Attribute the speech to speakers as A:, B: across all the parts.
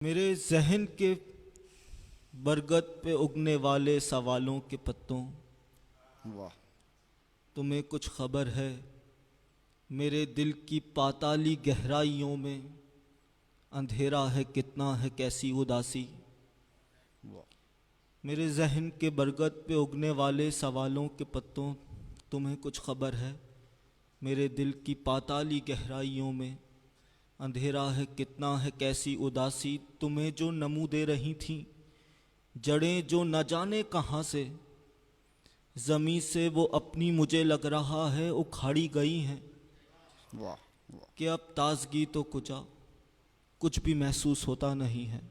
A: मेरे जहन के बरगद पे उगने वाले सवालों के पत्तों,
B: वाह।
A: तुम्हें कुछ खबर है? मेरे दिल की पाताली गहराइयों में अंधेरा है कितना, है कैसी उदासी।
B: वाह।
A: मेरे जहन के बरगद पे उगने वाले सवालों के पत्तों, तुम्हें कुछ खबर है? मेरे दिल की पाताली गहराइयों में अंधेरा है कितना, है कैसी उदासी। तुम्हें जो नमू दे रही थीं जड़ें जो न जाने कहाँ से, ज़मीं से वो अपनी मुझे लग रहा है उखाड़ी गई हैं।
B: वाह। वाह।
A: कि अब ताजगी तो कुछ भी महसूस होता नहीं है।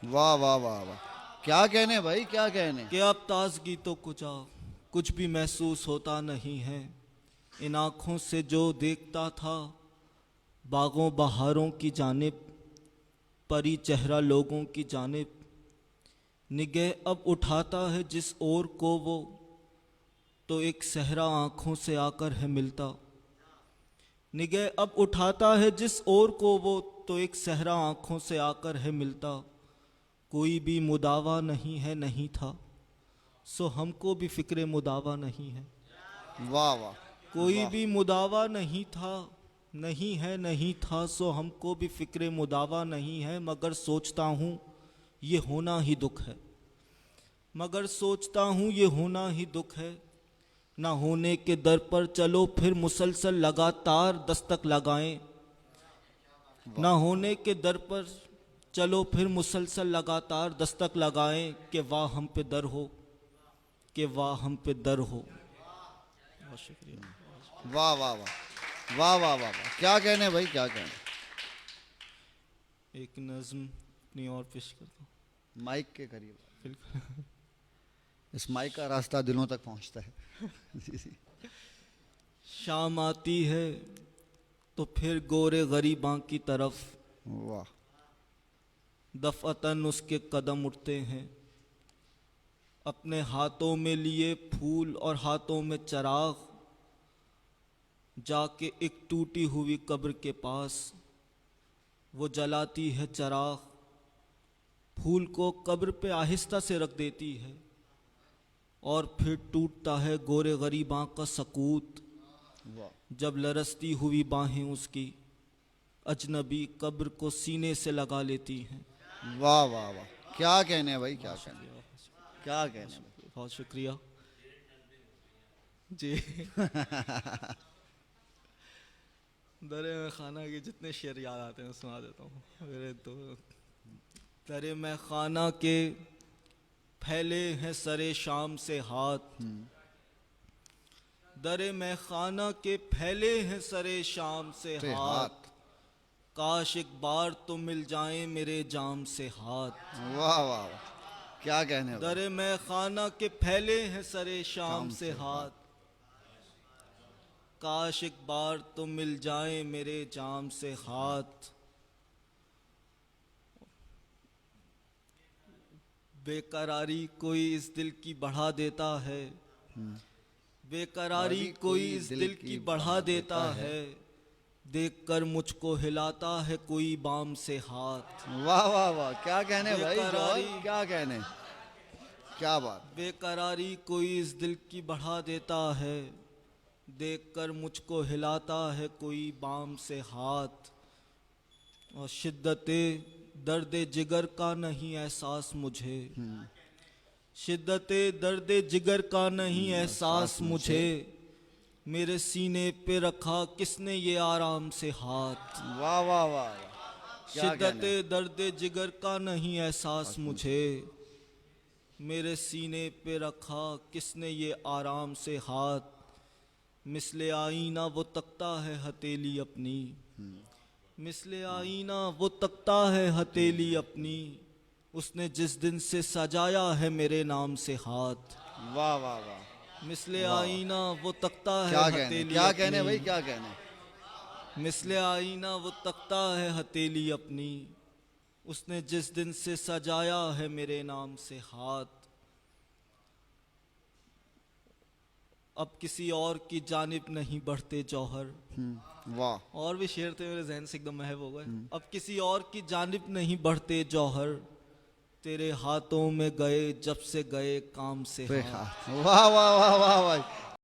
B: वाह वाह वाह वाह, क्या कहने भाई, क्या कहने।
A: कि अब ताजगी तो कुछ भी महसूस होता नहीं है। इन आँखों से जो देखता था बागों बहारों की जानिब, परी चेहरा लोगों की जानिब, निगाह अब उठाता है जिस ओर को वो, तो एक सहरा आँखों से आकर है मिलता। निगाह अब उठाता है जिस ओर को वो, तो एक सहरा आँखों से आकर है मिलता। कोई भी मुदावा नहीं है, नहीं था, सो हमको भी फिक्रे मुदावा नहीं है।
B: वाह वाह।
A: कोई
B: वाह
A: भी मुदावा नहीं था, नहीं है, नहीं था, सो हमको भी फिक्रे मुदावा नहीं है। मगर सोचता हूँ ये होना ही दुख है, मगर सोचता हूँ ये होना ही दुख है। ना होने के दर पर चलो फिर मुसलसल लगातार दस्तक लगाएं। ना होने के दर पर चलो फिर मुसलसल लगातार दस्तक लगाएं। कि वाह हम पे दर हो, कि वाह हम पे दर हो। बहुत शुक्रिया।
B: वाह वाह वाह वाह वाह वाह वाह, क्या कहने भाई, क्या कहने।
A: एक नज़्म अपनी और पेश करता हूँ।
B: माइक के करीब,
A: बिल्कुल।
B: इस माइक का रास्ता दिलों तक पहुंचता है। जी जी।
A: शाम आती है तो फिर गोरे गरीबां की तरफ
B: वाह।
A: दफ़अतन उसके कदम उठते हैं। अपने हाथों में लिए फूल और हाथों में चराग, जाके एक टूटी हुई कब्र के पास वो जलाती है चराग। फूल को कब्र पे आहिस्ता से रख देती है और फिर टूटता है गोरे गरीबां का सकूत।
B: वाह
A: जब लरसती हुई बाहें उसकी अजनबी कब्र को सीने से लगा लेती हैं।
B: वाह वाह वाह, क्या कहने भाई, क्या कहने, क्या कहने भाई।
A: बहुत शुक्रिया जी। दरे में खाना के जितने शेर याद आते हैं सुना देता हूँ। मेरे तो दरे में खाना के फैले हैं सरे शाम से हाथ, दरे में खाना के फैले हैं सरे शाम से
B: से
A: हाथ।
B: हाथ।
A: काश एक बार तो मिल जाएं मेरे जाम से हाथ।
B: वाह वाह वाह, क्या कहने भाई।
A: दरे में खाना के फैले हैं सरे शाम
B: शाम
A: से
B: से
A: हाथ। काश एक बार तो मिल जाएं मेरे जाम से हाथ। बेकरारी कोई इस दिल की बढ़ा देता है, बेकरारी कोई इस दिल की बढ़ा देता है। देखकर मुझको हिलाता है कोई बाम से हाथ।
B: वाह वाह वाह, क्या कहने भाई जॉय,
A: बेकरारी
B: क्या कहने, क्या बात।
A: बेकरारी कोई इस दिल की बढ़ा देता है, देखकर मुझको हिलाता है कोई बाम से हाथ। और शिद्दते दर्द जिगर का नहीं एहसास मुझे, शिद्दते दर्द जिगर का नहीं एहसास मुझे। मेरे सीने पे रखा किसने ये आराम से हाथ।
B: वाह वाह वाह वाह, क्या
A: शिद्दते
B: कहने।
A: दर्द जिगर का नहीं एहसास मुझे, मेरे सीने पे रखा किसने ये आराम से हाथ। मिसले आईना वो तकता है हथेली अपनी, मिसले आईना वो तकता है हथेली अपनी। उसने जिस दिन से सजाया है मेरे नाम से हाथ।
B: वाह वाह वाह,
A: मिसले
B: वाह।
A: आईना वो तकता है
B: क्या कहने,
A: हथेली
B: क्या
A: अपनी।
B: कहने भाई, क्या कहने।
A: मिसले आईना वो तकता है हथेली अपनी। उसने जिस दिन से सजाया है मेरे नाम से हाथ। अब किसी और की जानिब नहीं बढ़ते जौहर।
B: वाह।
A: और भी शेर थे मेरे जहन से एकदम महव हो गए। अब किसी और की जानिब नहीं बढ़ते जौहर, तेरे हाथों में गए जब से गए काम से हाथ।
B: वाह वाह वाह वाह भाई।